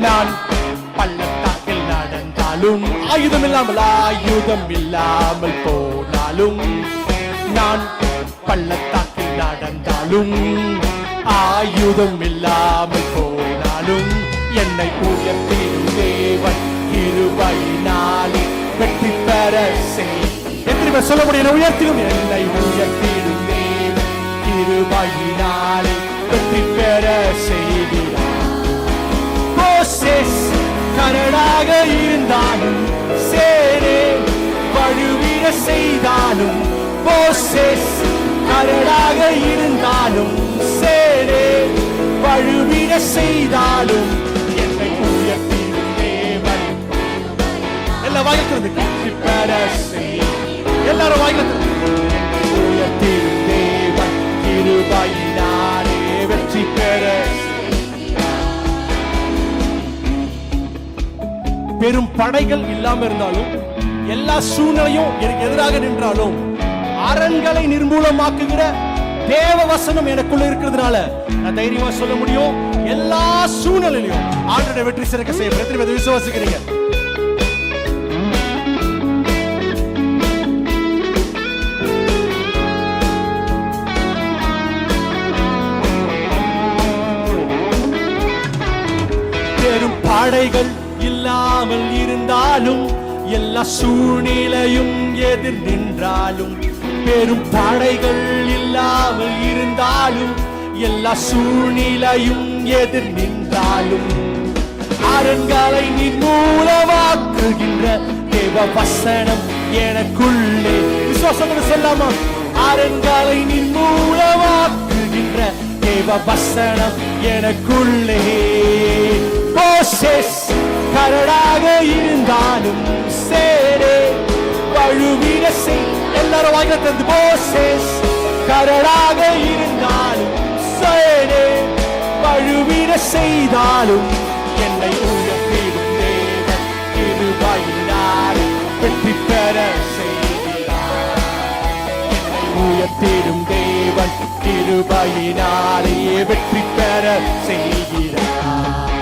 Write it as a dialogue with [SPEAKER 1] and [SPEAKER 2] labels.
[SPEAKER 1] நான் பள்ளத்தாக்கில் நடந்தாலும் ஆயுதம் இல்லாமல் போனாலும் நான் பள்ளத்தாக்கில் நடந்தாலும் ஆயுதம் இல்லாமல் போனாலும் என்னை உயர்த்திடும் தேவன் கிருபையினாலே வெற்றி பெற செய். எத்தனை பேர் சொல்ல முடியும்? உயர்த்திடும் என்னை உயர்த்திடும் தேவன் கிருபையினாலே வெற்றி பெற செய்கிறார். மோசேஸ் கரடாக இருந்தாலும் சேரே வழுவிட செய்தாலும், மோசேஸ் கரடாக இருந்தாலும் சேரே வழுவிட செய்தாலும் என்னை உயர்த்திடும் தேவன். எல்லா வாய்க்கிறது வெற்றி பெற செய். எல்லாரும் வாய்க்கிறது உயர்த்திடும் தேவன் கிருபையினாலே வெற்றி பெற. பெரும் படைகள் இல்லாம இருந்தாலும், எல்லா சூழ்நிலையும் எனக்கு எதிராக நின்றாலும், அரண்களை நிர்மூலமாக்குகிற தேவ வசனம் எனக்குள்ள இருக்கிறதுனால நான் தைரியமா சொல்ல முடியும், எல்லா சூழ்நிலையிலும் ஆண்டவருடைய வெற்றி சிறக்க செய்ய. எத்தனை பேர் விசுவாசிக்கிறீங்க? பெரும் படைகள் இல்லாமல் இருந்தாலும், எல்லா சூழ்நிலையும் எதிர் நின்றாலும், பெரும் படைகள் இல்லாமல் இருந்தாலும், எல்லா சூழ்நிலையும் எதிர் நின்றாலும், அரண்களை நிர்மூலமாக்குகின்ற தேவ வசனம் எனக்குள்ளே. விசுவாசம் சொல்லாமா? அரண்களை நிர்மூலமாக்குகின்ற தேவ வசனம் எனக்குள்ளே. மோசேஸ் கரடாக இருந்தாலும் சேரே வழுவிட செய். எல்லாரும் வாய்க்கிறது. மோசேஸ் கரடாக இருந்தாலும் சேரே வழுவிட செய்தாலும் என்னை உயர்த்திடும் தேவன் கிருபையினாலே வெற்றி பெற செய்கிறார். என்னை உயர்த்திடும் தேவன் கிருபையினாலே வெற்றி பெற செய்கிறார்.